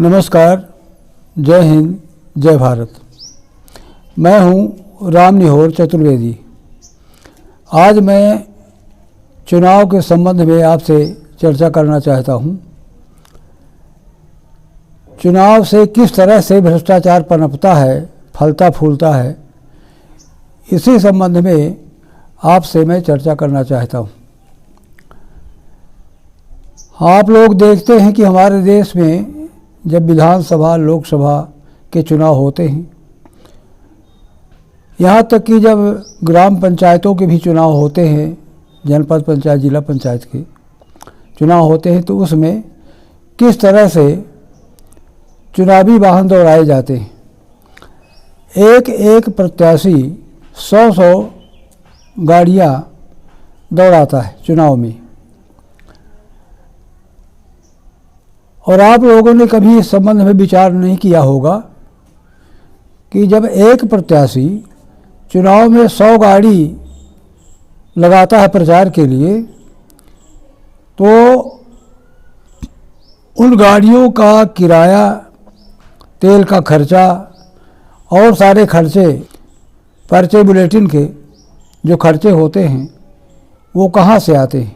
नमस्कार, जय हिंद, जय भारत। मैं हूं राम निहोर चतुर्वेदी। आज मैं चुनाव के संबंध में आपसे चर्चा करना चाहता हूं। चुनाव से किस तरह से भ्रष्टाचार पनपता है, फलता फूलता है, इसी संबंध में आपसे मैं चर्चा करना चाहता हूं। आप लोग देखते हैं कि हमारे देश में जब विधानसभा, लोकसभा के चुनाव होते हैं, यहाँ तक कि जब ग्राम पंचायतों के भी चुनाव होते हैं, जनपद पंचायत, जिला पंचायत के चुनाव होते हैं, तो उसमें किस तरह से चुनावी वाहन दौड़ाए जाते हैं। एक एक प्रत्याशी 100 गाड़ियाँ दौड़ाता है चुनाव में। और आप लोगों ने कभी इस संबंध में विचार नहीं किया होगा कि जब एक प्रत्याशी चुनाव में 100 गाड़ी लगाता है प्रचार के लिए, तो उन गाड़ियों का किराया, तेल का खर्चा और सारे खर्चे, पर्चे बुलेटिन के जो खर्चे होते हैं, वो कहाँ से आते हैं?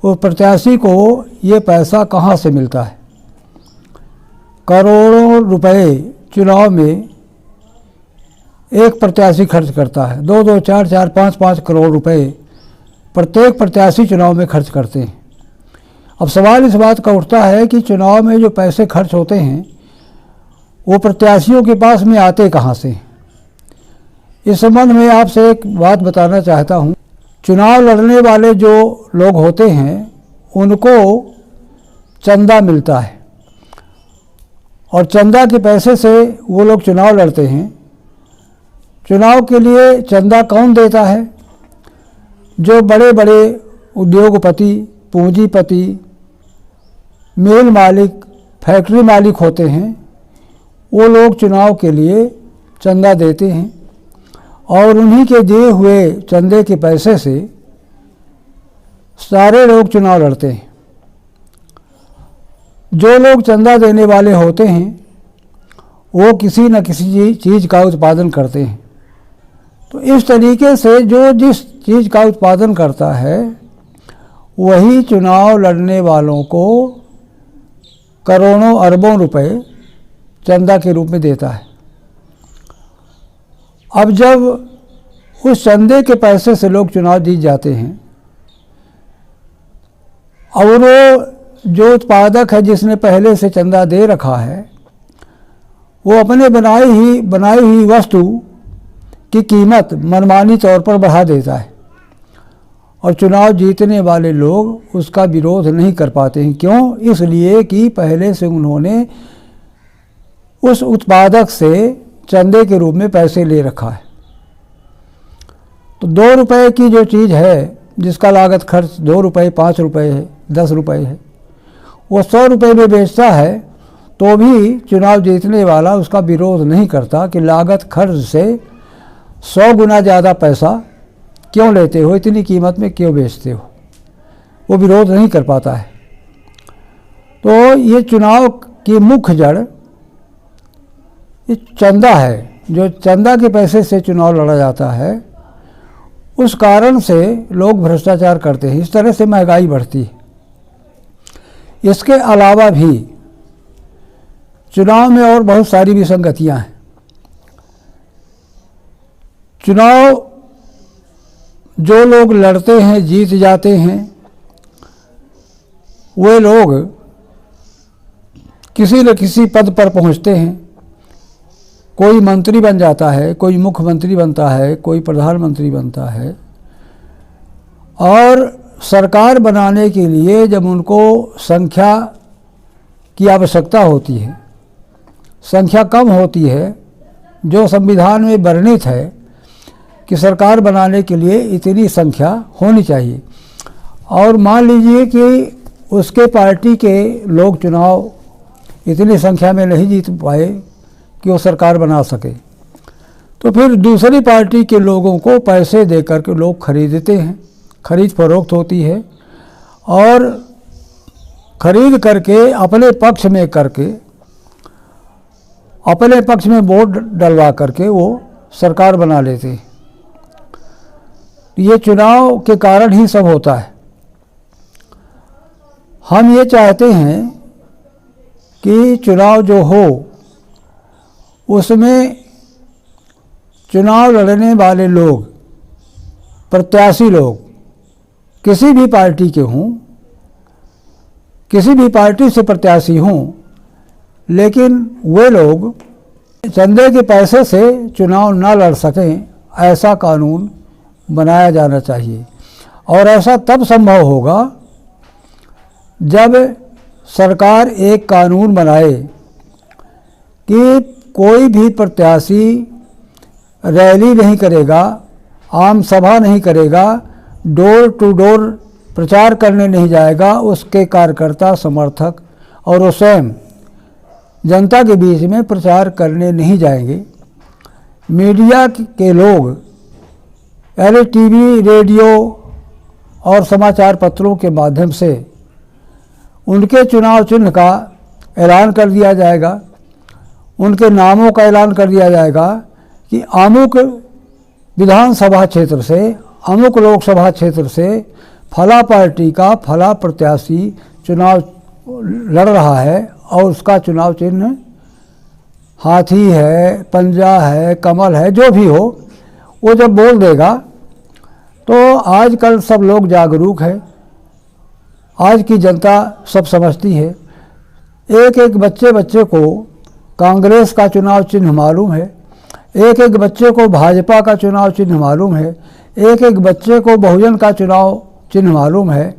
वो प्रत्याशी को ये पैसा कहाँ से मिलता है? करोड़ों रुपए चुनाव में एक प्रत्याशी खर्च करता है। 2-2, 4-4, 5-5 करोड़ रुपए प्रत्येक प्रत्याशी चुनाव में खर्च करते हैं। अब सवाल इस बात का उठता है कि चुनाव में जो पैसे खर्च होते हैं वो प्रत्याशियों के पास में आते कहाँ से? इस संबंध में आपसे एक बात बताना चाहता हूँ। चुनाव लड़ने वाले जो लोग होते हैं उनको चंदा मिलता है और चंदा के पैसे से वो लोग चुनाव लड़ते हैं। चुनाव के लिए चंदा कौन देता है? जो बड़े बड़े उद्योगपति, पूंजीपति, मिल मालिक, फैक्ट्री मालिक होते हैं, वो लोग चुनाव के लिए चंदा देते हैं और उन्हीं के दिए हुए चंदे के पैसे से सारे लोग चुनाव लड़ते हैं। जो लोग चंदा देने वाले होते हैं वो किसी न किसी चीज़ का उत्पादन करते हैं। तो इस तरीके से जो जिस चीज़ का उत्पादन करता है वही चुनाव लड़ने वालों को करोड़ों अरबों रुपए चंदा के रूप में देता है। अब जब उस चंदे के पैसे से लोग चुनाव जीत जाते हैं और वो जो उत्पादक है, जिसने पहले से चंदा दे रखा है, वो अपने बनाई हुई वस्तु की कीमत मनमानी तौर पर बढ़ा देता है और चुनाव जीतने वाले लोग उसका विरोध नहीं कर पाते हैं। क्यों? इसलिए कि पहले से उन्होंने उस उत्पादक से चंदे के रूप में पैसे ले रखा है। तो 2 रुपए की जो चीज़ है, जिसका लागत खर्च 2 रुपए, 5 रुपए है, 10 रुपए है, वो 100 रुपए में बेचता है तो भी चुनाव जीतने वाला उसका विरोध नहीं करता कि लागत खर्च से 100 गुना ज़्यादा पैसा क्यों लेते हो, इतनी कीमत में क्यों बेचते हो, वो विरोध नहीं कर पाता है। तो ये चुनाव की मुख्य जड़ ये चंदा है। जो चंदा के पैसे से चुनाव लड़ा जाता है, उस कारण से लोग भ्रष्टाचार करते हैं। इस तरह से महंगाई बढ़ती है। इसके अलावा भी चुनाव में और बहुत सारी विसंगतियां हैं। चुनाव जो लोग लड़ते हैं, जीत जाते हैं, वे लोग किसी न किसी पद पर पहुंचते हैं। कोई मंत्री बन जाता है, कोई मुख्यमंत्री बनता है, कोई प्रधानमंत्री बनता है। और सरकार बनाने के लिए जब उनको संख्या की आवश्यकता होती है, संख्या कम होती है, जो संविधान में वर्णित है कि सरकार बनाने के लिए इतनी संख्या होनी चाहिए, और मान लीजिए कि उसके पार्टी के लोग चुनाव इतनी संख्या में नहीं जीत पाए कि वो सरकार बना सके, तो फिर दूसरी पार्टी के लोगों को पैसे देकर के लोग खरीदते हैं। खरीद फरोख्त होती है और खरीद करके अपने पक्ष में करके अपने पक्ष में वोट डलवा करके वो सरकार बना लेते। ये चुनाव के कारण ही सब होता है। हम ये चाहते हैं कि चुनाव जो हो उसमें चुनाव लड़ने वाले लोग, प्रत्याशी लोग किसी भी पार्टी के हों, किसी भी पार्टी से प्रत्याशी हों, लेकिन वे लोग चंदे के पैसे से चुनाव न लड़ सकें, ऐसा कानून बनाया जाना चाहिए। और ऐसा तब संभव होगा जब सरकार एक कानून बनाए कि कोई भी प्रत्याशी रैली नहीं करेगा, आम सभा नहीं करेगा, डोर टू डोर प्रचार करने नहीं जाएगा, उसके कार्यकर्ता समर्थक और वो स्वयं जनता के बीच में प्रचार करने नहीं जाएंगे। मीडिया के लोग यानी टीवी, रेडियो और समाचार पत्रों के माध्यम से उनके चुनाव चिन्ह का ऐलान कर दिया जाएगा, उनके नामों का ऐलान कर दिया जाएगा कि अमुक विधानसभा क्षेत्र से, अमुक लोकसभा क्षेत्र से फला पार्टी का फला प्रत्याशी चुनाव लड़ रहा है और उसका चुनाव चिन्ह हाथी है, पंजा है, कमल है, जो भी हो। वो जब बोल देगा तो आजकल सब लोग जागरूक है, आज की जनता सब समझती है। एक एक बच्चे को कांग्रेस का चुनाव चिन्ह मालूम है, एक एक बच्चे को भाजपा का चुनाव चिन्ह मालूम है, एक एक बच्चे को बहुजन का चुनाव चिन्ह मालूम है।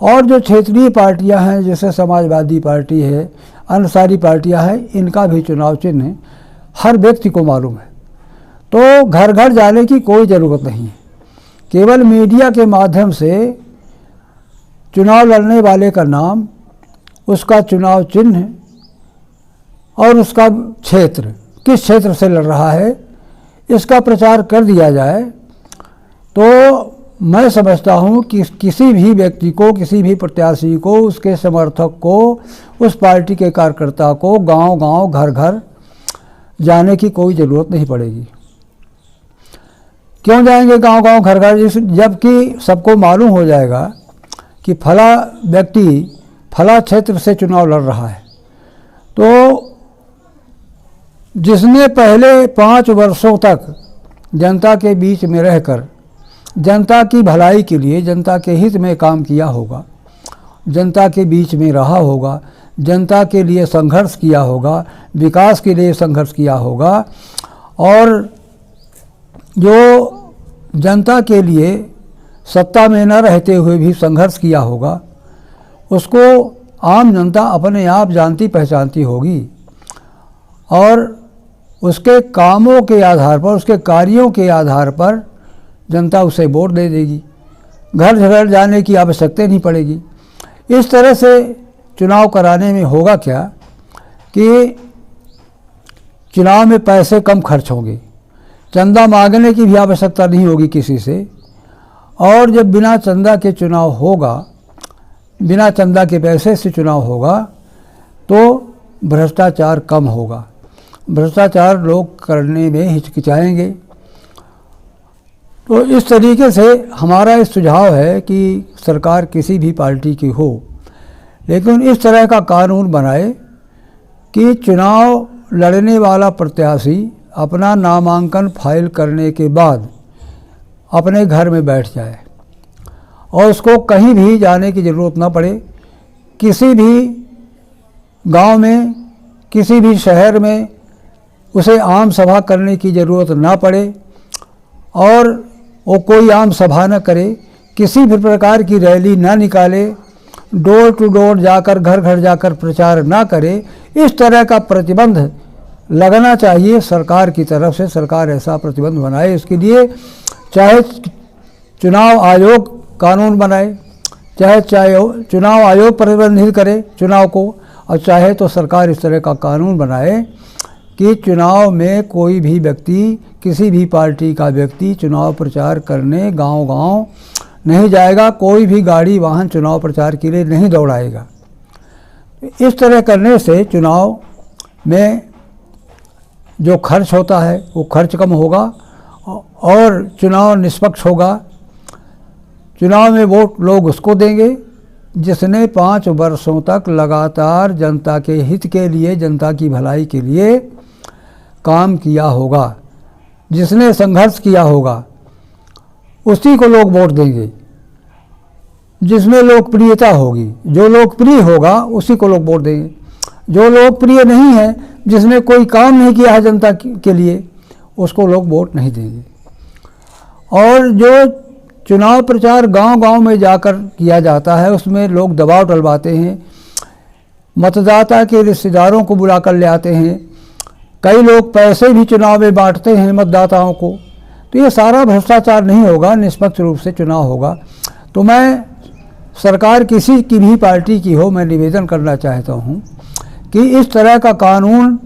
और जो क्षेत्रीय पार्टियां हैं जैसे समाजवादी पार्टी है, अन्य सारी पार्टियां हैं, इनका भी चुनाव चिन्ह हर व्यक्ति को मालूम है। तो घर घर जाने की कोई ज़रूरत नहीं है, केवल मीडिया के माध्यम से चुनाव लड़ने वाले का नाम, उसका चुनाव चिन्ह और उसका क्षेत्र, किस क्षेत्र से लड़ रहा है, इसका प्रचार कर दिया जाए तो मैं समझता हूँ कि किसी भी व्यक्ति को, किसी भी प्रत्याशी को, उसके समर्थक को, उस पार्टी के कार्यकर्ता को गांव-गांव, घर-घर जाने की कोई ज़रूरत नहीं पड़ेगी। क्यों जाएंगे गांव-गांव, घर-घर? जबकि सबको मालूम हो जाएगा कि फला व्यक्ति फला क्षेत्र से चुनाव लड़ रहा है। तो जिसने पहले 5 वर्षों तक जनता के बीच में रहकर जनता की भलाई के लिए, जनता के हित में काम किया होगा, जनता के बीच में रहा होगा, जनता के लिए संघर्ष किया होगा, विकास के लिए संघर्ष किया होगा, और जो जनता के लिए सत्ता में न रहते हुए भी संघर्ष किया होगा, उसको आम जनता अपने आप जानती पहचानती होगी और उसके कामों के आधार पर, उसके कार्यों के आधार पर जनता उसे वोट दे देगी। घर घर जाने की आवश्यकता नहीं पड़ेगी। इस तरह से चुनाव कराने में होगा क्या कि चुनाव में पैसे कम खर्च होंगे, चंदा मांगने की भी आवश्यकता नहीं होगी किसी से, और जब बिना चंदा के चुनाव होगा, बिना चंदा के पैसे से चुनाव होगा तो भ्रष्टाचार कम होगा। भ्रष्टाचार लोग करने में हिचकिचाएंगे। तो इस तरीके से हमारा इस सुझाव है कि सरकार किसी भी पार्टी की हो, लेकिन इस तरह का कानून बनाए कि चुनाव लड़ने वाला प्रत्याशी अपना नामांकन फाइल करने के बाद अपने घर में बैठ जाए और उसको कहीं भी जाने की ज़रूरत ना पड़े। किसी भी गांव में, किसी भी शहर में उसे आम सभा करने की ज़रूरत ना पड़े और वो कोई आम सभा न करे, किसी भी प्रकार की रैली ना निकाले, डोर टू डोर जाकर, घर घर जाकर प्रचार ना करे। इस तरह का प्रतिबंध लगना चाहिए सरकार की तरफ से। सरकार ऐसा प्रतिबंध बनाए, इसके लिए चाहे चुनाव आयोग कानून बनाए, चाहे चुनाव आयोग प्रतिबंधित करे चुनाव को, और चाहे तो सरकार इस तरह का कानून बनाए कि चुनाव में कोई भी व्यक्ति, किसी भी पार्टी का व्यक्ति चुनाव प्रचार करने गांव-गांव नहीं जाएगा, कोई भी गाड़ी वाहन चुनाव प्रचार के लिए नहीं दौड़ाएगा। इस तरह करने से चुनाव में जो खर्च होता है वो खर्च कम होगा और चुनाव निष्पक्ष होगा। चुनाव में वोट लोग उसको देंगे जिसने 5 वर्षों तक लगातार जनता के हित के लिए, जनता की भलाई के लिए काम किया होगा, जिसने संघर्ष किया होगा, उसी को लोग वोट देंगे। जिसमें लोकप्रियता होगी, जो लोकप्रिय होगा उसी को लोग वोट देंगे। जो लोकप्रिय नहीं है, जिसने कोई काम नहीं किया है जनता के लिए, उसको लोग वोट नहीं देंगे। और जो चुनाव प्रचार गांव-गांव में जाकर किया जाता है, उसमें लोग दबाव डलवाते हैं, मतदाता के रिश्तेदारों को बुलाकर ले आते हैं, कई लोग पैसे भी चुनाव में बांटते हैं मतदाताओं को। तो ये सारा भ्रष्टाचार नहीं होगा, निष्पक्ष रूप से चुनाव होगा। तो मैं सरकार किसी की भी पार्टी की हो, मैं निवेदन करना चाहता हूँ कि इस तरह का कानून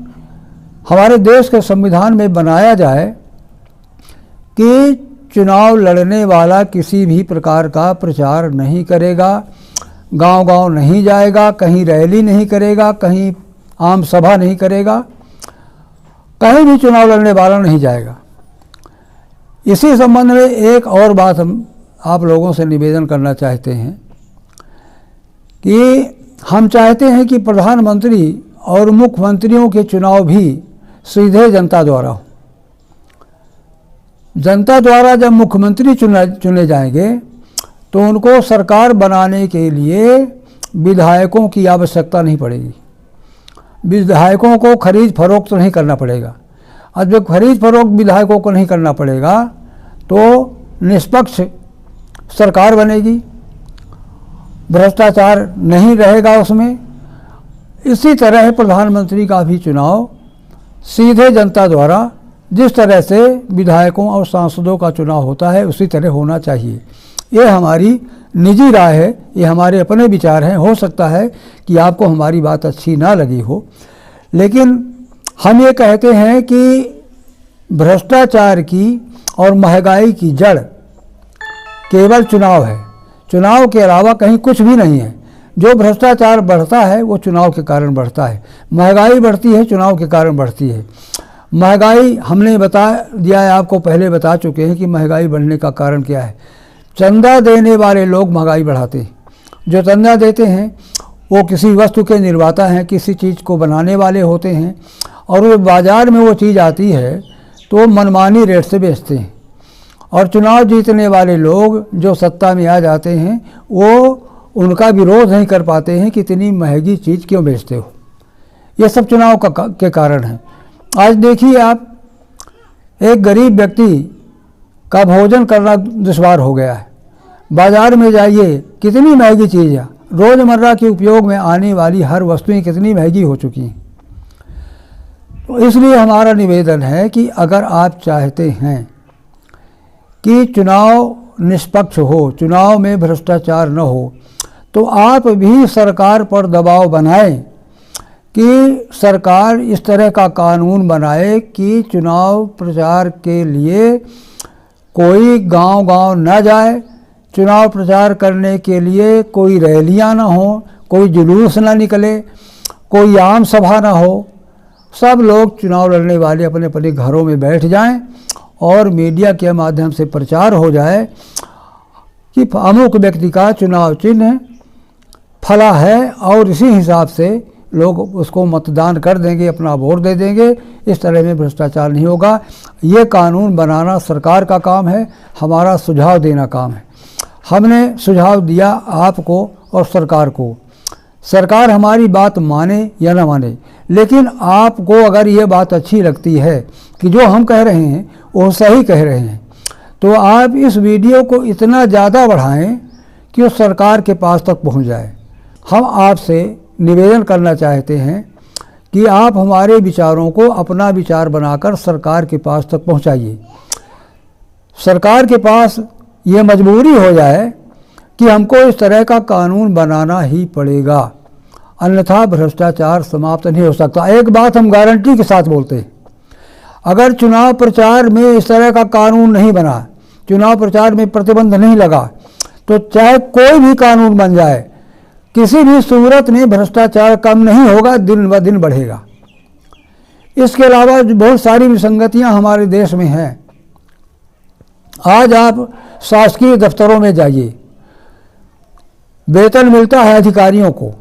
हमारे देश के संविधान में बनाया जाए कि चुनाव लड़ने वाला किसी भी प्रकार का प्रचार नहीं करेगा, गांव-गांव नहीं जाएगा, कहीं रैली नहीं करेगा, कहीं आम सभा नहीं करेगा, कहीं भी चुनाव लड़ने वाला नहीं जाएगा। इसी संबंध में एक और बात हम आप लोगों से निवेदन करना चाहते हैं कि हम चाहते हैं कि प्रधानमंत्री और मुख्यमंत्रियों के चुनाव भी सीधे जनता द्वारा हो। जनता द्वारा जब मुख्यमंत्री चुने जाएंगे तो उनको सरकार बनाने के लिए विधायकों की आवश्यकता नहीं पड़ेगी। विधायकों को खरीद फरोख्त नहीं करना पड़ेगा। अब जब खरीद फरोख्त विधायकों को नहीं करना पड़ेगा तो निष्पक्ष सरकार बनेगी, भ्रष्टाचार नहीं रहेगा उसमें। इसी तरह प्रधानमंत्री का भी चुनाव सीधे जनता द्वारा, जिस तरह से विधायकों और सांसदों का चुनाव होता है उसी तरह होना चाहिए। ये हमारी निजी राय है, ये हमारे अपने विचार हैं। हो सकता है कि आपको हमारी बात अच्छी ना लगी हो, लेकिन हम ये कहते हैं कि भ्रष्टाचार की और महंगाई की जड़ केवल चुनाव है। चुनाव के अलावा कहीं कुछ भी नहीं है। जो भ्रष्टाचार बढ़ता है वो चुनाव के कारण बढ़ता है। महंगाई बढ़ती है चुनाव के कारण बढ़ती है। महंगाई हमने बता दिया है, आपको पहले बता चुके हैं कि महंगाई बढ़ने का कारण क्या है। चंदा देने वाले लोग महंगाई बढ़ाते हैं। जो चंदा देते हैं वो किसी वस्तु के निर्माता हैं, किसी चीज़ को बनाने वाले होते हैं, और वो बाज़ार में वो चीज़ आती है तो मनमानी रेट से बेचते हैं। और चुनाव जीतने वाले लोग जो सत्ता में आ जाते हैं वो उनका विरोध नहीं कर पाते हैं कि इतनी महंगी चीज़ क्यों बेचते हो। ये सब चुनाव के कारण है। आज देखिए आप, एक गरीब व्यक्ति का भोजन करना दुश्वार हो गया है। बाज़ार में जाइए, कितनी महंगी चीज़ है। रोज़मर्रा के उपयोग में आने वाली हर वस्तुएं कितनी महंगी हो चुकी हैं। तो इसलिए हमारा निवेदन है कि अगर आप चाहते हैं कि चुनाव निष्पक्ष हो, चुनाव में भ्रष्टाचार न हो, तो आप भी सरकार पर दबाव बनाएं कि सरकार इस तरह का कानून बनाए कि चुनाव प्रचार के लिए कोई गांव-गांव न जाए, चुनाव प्रचार करने के लिए कोई रैलियां ना हो, कोई जुलूस ना निकले, कोई आम सभा ना हो। सब लोग चुनाव लड़ने वाले अपने अपने घरों में बैठ जाएं और मीडिया के माध्यम से प्रचार हो जाए कि अमुक व्यक्ति का चुनाव चिन्ह फला है, और इसी हिसाब से लोग उसको मतदान कर देंगे, अपना वोट दे देंगे। इस तरह में भ्रष्टाचार नहीं होगा। ये कानून बनाना सरकार का काम है, हमारा सुझाव देना काम है। हमने सुझाव दिया आपको और सरकार को। सरकार हमारी बात माने या न माने, लेकिन आपको अगर ये बात अच्छी लगती है कि जो हम कह रहे हैं वो सही कह रहे हैं, तो आप इस वीडियो को इतना ज़्यादा बढ़ाएं कि वो सरकार के पास तक पहुंच जाए। हम आपसे निवेदन करना चाहते हैं कि आप हमारे विचारों को अपना विचार बनाकर सरकार के पास तक पहुंचाइए। सरकार के पास ये मजबूरी हो जाए कि हमको इस तरह का कानून बनाना ही पड़ेगा, अन्यथा भ्रष्टाचार समाप्त नहीं हो सकता। एक बात हम गारंटी के साथ बोलते हैं, अगर चुनाव प्रचार में इस तरह का कानून नहीं बना, चुनाव प्रचार में प्रतिबंध नहीं लगा, तो चाहे कोई भी कानून बन जाए, किसी भी सूरत में भ्रष्टाचार कम नहीं होगा, दिन ब दिन बढ़ेगा। इसके अलावा बहुत सारी विसंगतियां हमारे देश में हैं। आज आप शासकीय दफ्तरों में जाइए, वेतन मिलता है अधिकारियों को।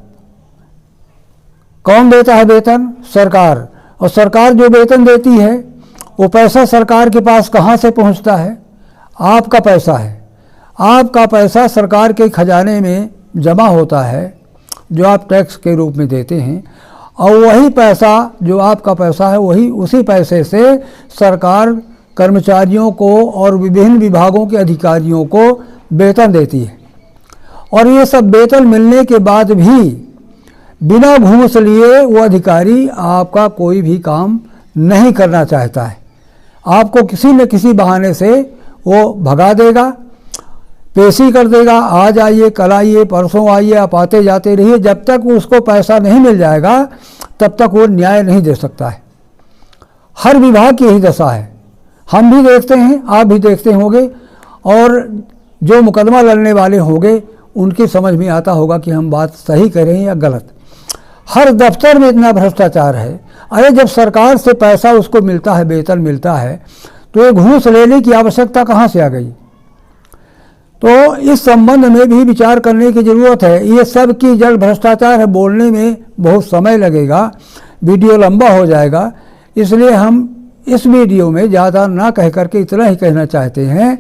कौन देता है वेतन? सरकार। और सरकार जो वेतन देती है वो पैसा सरकार के पास कहाँ से पहुँचता है? आपका पैसा है। आपका पैसा सरकार के खजाने में जमा होता है जो आप टैक्स के रूप में देते हैं, और वही पैसा जो आपका पैसा है वही उसी पैसे से सरकार कर्मचारियों को और विभिन्न विभागों के अधिकारियों को वेतन देती है। और ये सब वेतन मिलने के बाद भी बिना घूस लिए वो अधिकारी आपका कोई भी काम नहीं करना चाहता है। आपको किसी न किसी बहाने से वो भगा देगा, पेशी कर देगा, आज आइए, कल आइए, परसों आइए, आप आते जाते रहिए। जब तक उसको पैसा नहीं मिल जाएगा तब तक वो न्याय नहीं दे सकता है। हर विभाग की यही दशा है। हम भी देखते हैं, आप भी देखते होंगे, और जो मुकदमा लड़ने वाले होंगे उनकी समझ में आता होगा कि हम बात सही कर रहे हैं या गलत। हर दफ्तर में इतना भ्रष्टाचार है। अरे जब सरकार से पैसा उसको मिलता है, वेतन मिलता है, तो ये घूस लेने की आवश्यकता कहाँ से आ गई? तो इस संबंध में भी विचार करने की ज़रूरत है। ये सब की जड़ भ्रष्टाचार है। बोलने में बहुत समय लगेगा, वीडियो लंबा हो जाएगा, इसलिए हम इस वीडियो में ज़्यादा ना कह करके इतना ही कहना चाहते हैं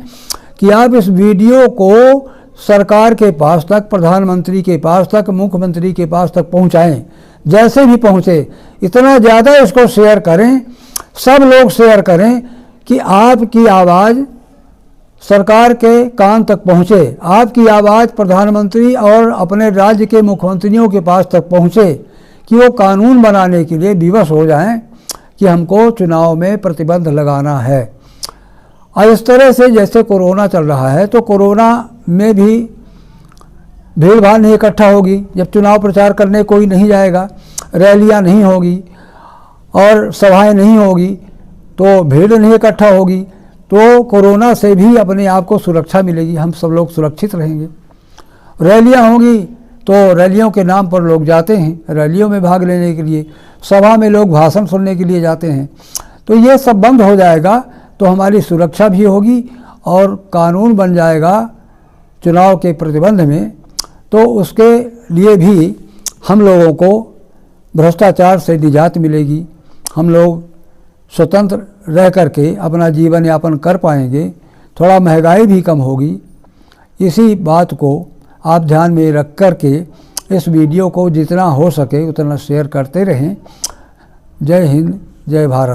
कि आप इस वीडियो को सरकार के पास तक, प्रधानमंत्री के पास तक, मुख्यमंत्री के पास तक पहुंचाएं। जैसे भी पहुंचे इतना ज़्यादा इसको शेयर करें, सब लोग शेयर करें कि आपकी आवाज़ सरकार के कान तक पहुंचे, आपकी आवाज़ प्रधानमंत्री और अपने राज्य के मुख्यमंत्रियों के पास तक पहुंचे, कि वो कानून बनाने के लिए विवश हो जाएं कि हमको चुनाव में प्रतिबंध लगाना है। और इस तरह से जैसे कोरोना चल रहा है, तो कोरोना में भी भीड़ भाड़ नहीं इकट्ठा होगी। जब चुनाव प्रचार करने कोई नहीं जाएगा, रैलियां नहीं होगी और सभाएं नहीं होगी, तो भीड़ नहीं इकट्ठा होगी, तो कोरोना से भी अपने आप को सुरक्षा मिलेगी। हम सब लोग सुरक्षित रहेंगे। रैलियां होंगी तो रैलियों के नाम पर लोग जाते हैं, रैलियों में भाग लेने के लिए, सभा में लोग भाषण सुनने के लिए जाते हैं। तो ये सब बंद हो जाएगा तो हमारी सुरक्षा भी होगी और कानून बन जाएगा चुनाव के प्रतिबंध में। तो उसके लिए भी हम लोगों को भ्रष्टाचार से निजात मिलेगी। हम लोग स्वतंत्र रह करके अपना जीवन यापन कर पाएंगे, थोड़ा महंगाई भी कम होगी। इसी बात को आप ध्यान में रख कर के इस वीडियो को जितना हो सके उतना शेयर करते रहें। जय हिंद, जय भारत।